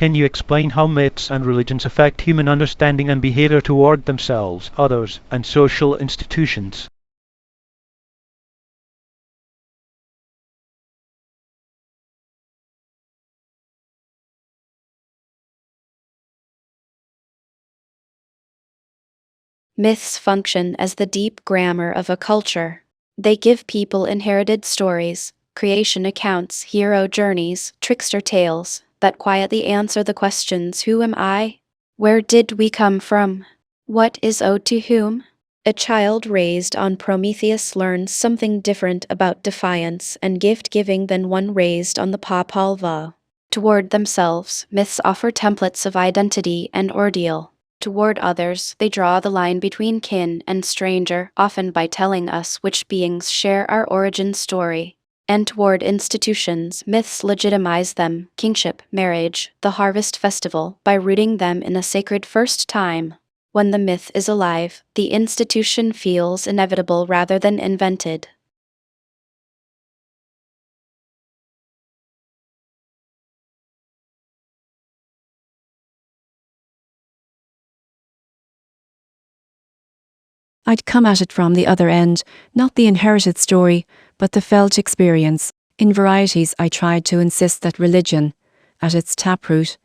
Can you explain how myths and religions affect human understanding and behavior toward themselves, others, and social institutions? Myths function as the deep grammar of a culture. They give people inherited stories, creation accounts, hero journeys, trickster tales that quietly answer the questions: who am I? Where did we come from? What is owed to whom? A child raised on Prometheus learns something different about defiance and gift-giving than one raised on the Popolvuh. Toward themselves, myths offer templates of identity and ordeal. Toward others, they draw the line between kin and stranger, often by telling us which beings share our origin story. And toward institutions, myths legitimize them: kingship, marriage, the harvest festival, by rooting them in a sacred first time. When the myth is alive, the institution feels inevitable rather than invented. I'd come at it from the other end, not the inherited story, but the felt experience. In Varieties, I tried to insist that religion, at its taproot,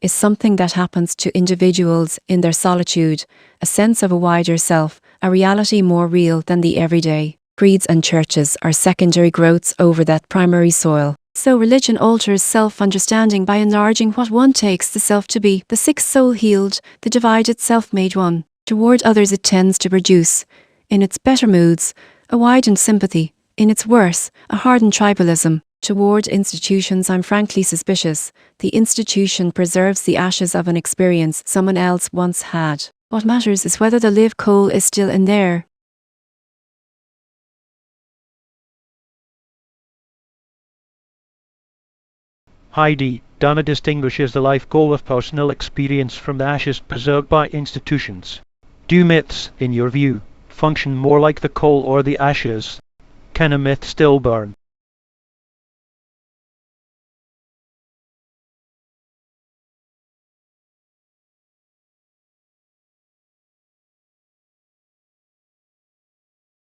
is something that happens to individuals in their solitude, a sense of a wider self, a reality more real than the everyday. Creeds and churches are secondary growths over that primary soil. So religion alters self-understanding by enlarging what one takes the self to be: the sick soul healed, the divided self-made one. Toward others it tends to produce, in its better moods, a widened sympathy, in its worse, a hardened tribalism. Toward institutions I'm frankly suspicious. The institution preserves the ashes of an experience someone else once had. What matters is whether the live coal is still in there. Heidi, Donna distinguishes the life goal of personal experience from the ashes preserved by institutions. Do myths, in your view, function more like the coal or the ashes? Can a myth still burn?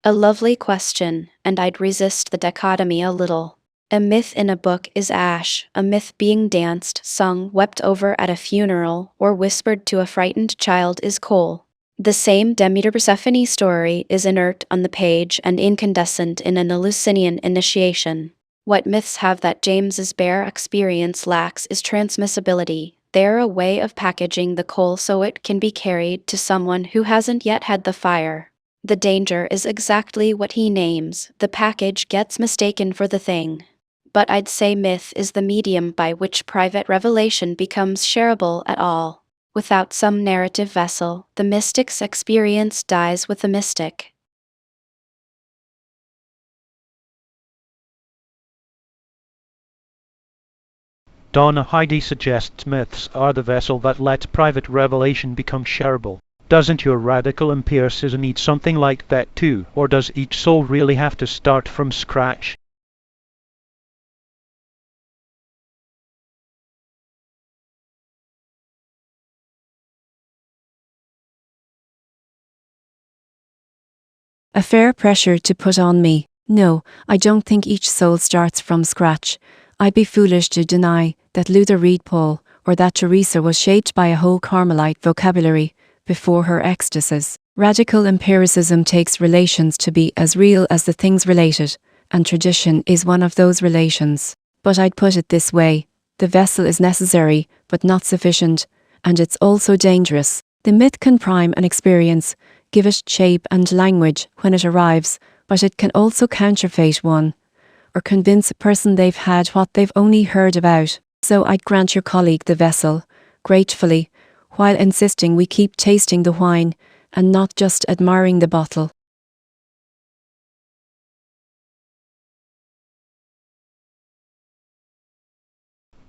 A lovely question, and I'd resist the dichotomy a little. A myth in a book is ash, a myth being danced, sung, wept over at a funeral, or whispered to a frightened child is coal. The same Demeter Persephone story is inert on the page and incandescent in an Eleusinian initiation. What myths have that James's bare experience lacks is transmissibility. They're a way of packaging the coal so it can be carried to someone who hasn't yet had the fire. The danger is exactly what he names: the package gets mistaken for the thing. But I'd say myth is the medium by which private revelation becomes shareable at all. Without some narrative vessel, the mystic's experience dies with the mystic. Donna, Heidi suggests myths are the vessel that lets private revelation become shareable. Doesn't your radical empiricism need something like that too, or does each soul really have to start from scratch? A fair pressure to put on me. No, I don't think each soul starts from scratch. I'd be foolish to deny that Luther read Paul, or that Teresa was shaped by a whole Carmelite vocabulary before her ecstasies. Radical empiricism takes relations to be as real as the things related, and tradition is one of those relations. But I'd put it this way: the vessel is necessary, but not sufficient, and it's also dangerous. The myth can prime an experience, give it shape and language when it arrives, but it can also counterfeit one, or convince a person they've had what they've only heard about. So I'd grant your colleague the vessel, gratefully, while insisting we keep tasting the wine, and not just admiring the bottle.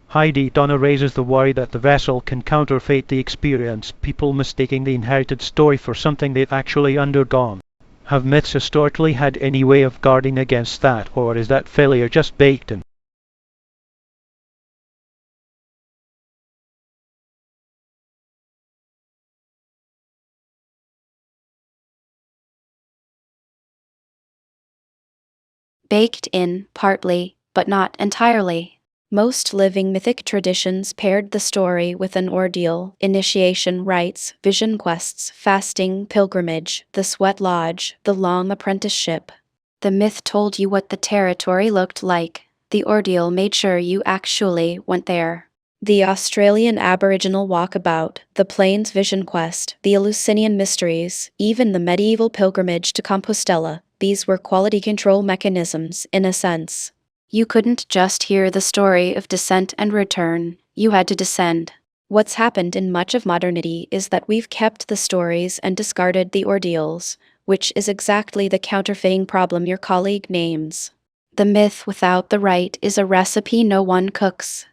Heidi, Donna raises the worry that the vessel can counterfeit the experience, people mistaking the inherited story for something they've actually undergone. Have myths historically had any way of guarding against that, or is that failure just baked in? baked in, partly, but not entirely. Most living mythic traditions paired the story with an ordeal: initiation rites, vision quests, fasting, pilgrimage, the sweat lodge, the long apprenticeship. The myth told you what the territory looked like. The ordeal made sure you actually went there. The Australian Aboriginal Walkabout, the Plains Vision Quest, the Eleusinian Mysteries, even the medieval pilgrimage to Compostela, these were quality control mechanisms, in a sense. You couldn't just hear the story of descent and return, you had to descend. What's happened in much of modernity is that we've kept the stories and discarded the ordeals, which is exactly the counterfeiting problem your colleague names. The myth without the rite is a recipe no one cooks.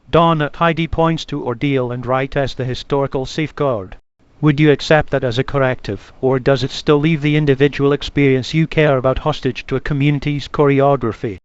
Donna, Heidi points to ordeal and rite as the historical safeguard. Would you accept that as a corrective, or does it still leave the individual experience you care about hostage to a community's choreography?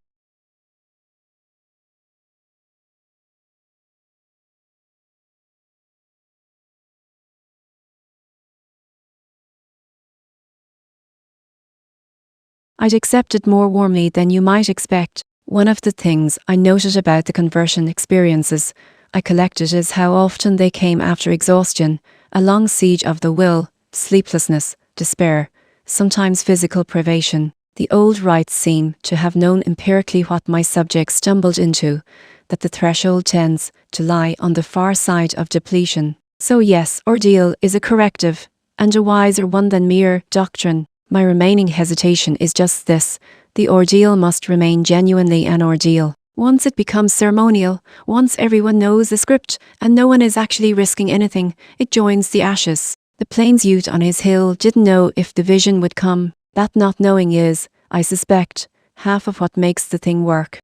I'd accept it more warmly than you might expect. One of the things I noted about the conversion experiences I collected is how often they came after exhaustion, a long siege of the will, sleeplessness, despair, sometimes physical privation. The old rites seem to have known empirically what my subjects stumbled into, that the threshold tends to lie on the far side of depletion. So yes, ordeal is a corrective, and a wiser one than mere doctrine. My remaining hesitation is just this: the ordeal must remain genuinely an ordeal. Once it becomes ceremonial, once everyone knows the script and no one is actually risking anything, it joins the ashes. The Plains youth on his hill didn't know if the vision would come. That not knowing is, I suspect, half of what makes the thing work.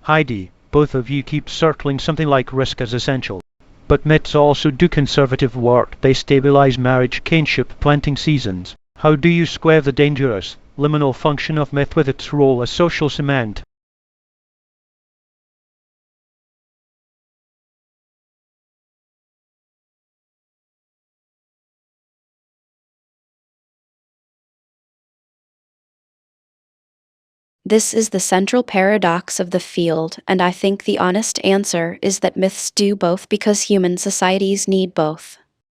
Heidi, both of you keep circling something like risk as essential. But myths also do conservative work. They stabilize marriage, kinship, planting seasons. How do you square the dangerous, liminal function of myth with its role as social cement? This is the central paradox of the field, and I think the honest answer is that myths do both because human societies need both.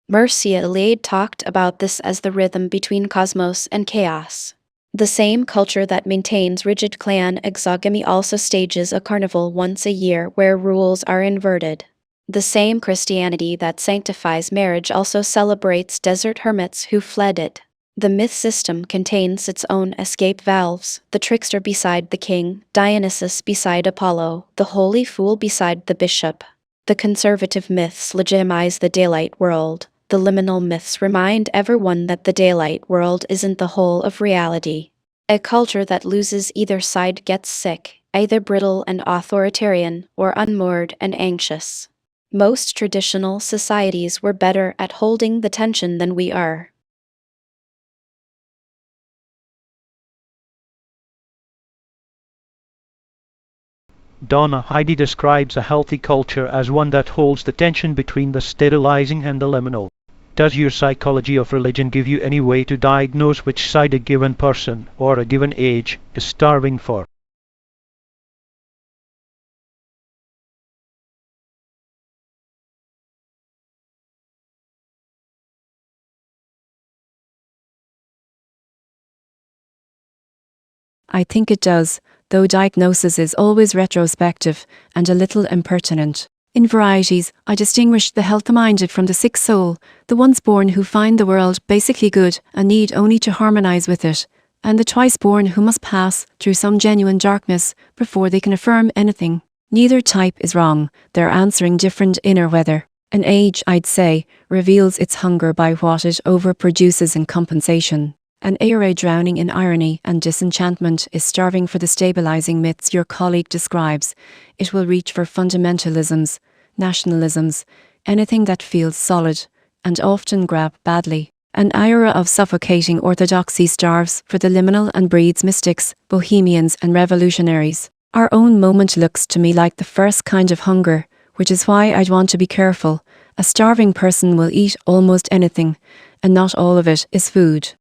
Mircea Eliade talked about this as the rhythm between cosmos and chaos. The same culture that maintains rigid clan exogamy also stages a carnival once a year where rules are inverted. The same Christianity that sanctifies marriage also celebrates desert hermits who fled it. The myth system contains its own escape valves: the trickster beside the king, Dionysus beside Apollo, the holy fool beside the bishop. The conservative myths legitimize the daylight world. The liminal myths remind everyone that the daylight world isn't the whole of reality. A culture that loses either side gets sick, either brittle and authoritarian, or unmoored and anxious. Most traditional societies were better at holding the tension than we are. Donna, Heidi describes a healthy culture as one that holds the tension between the sterilizing and the liminal. Does your psychology of religion give you any way to diagnose which side a given person, or a given age, is starving for? I think it does, though diagnosis is always retrospective and a little impertinent. In varieties, I distinguish the health-minded from the sick soul, the ones born who find the world basically good and need only to harmonize with it, and the twice-born who must pass through some genuine darkness before they can affirm anything. Neither type is wrong, they're answering different inner weather. An age, I'd say, reveals its hunger by what it overproduces in compensation. An era drowning in irony and disenchantment is starving for the stabilizing myths your colleague describes. It will reach for fundamentalisms, nationalisms, anything that feels solid, and often grab badly. An era of suffocating orthodoxy starves for the liminal and breeds mystics, bohemians and revolutionaries. Our own moment looks to me like the first kind of hunger, which is why I'd want to be careful. A starving person will eat almost anything, and not all of it is food.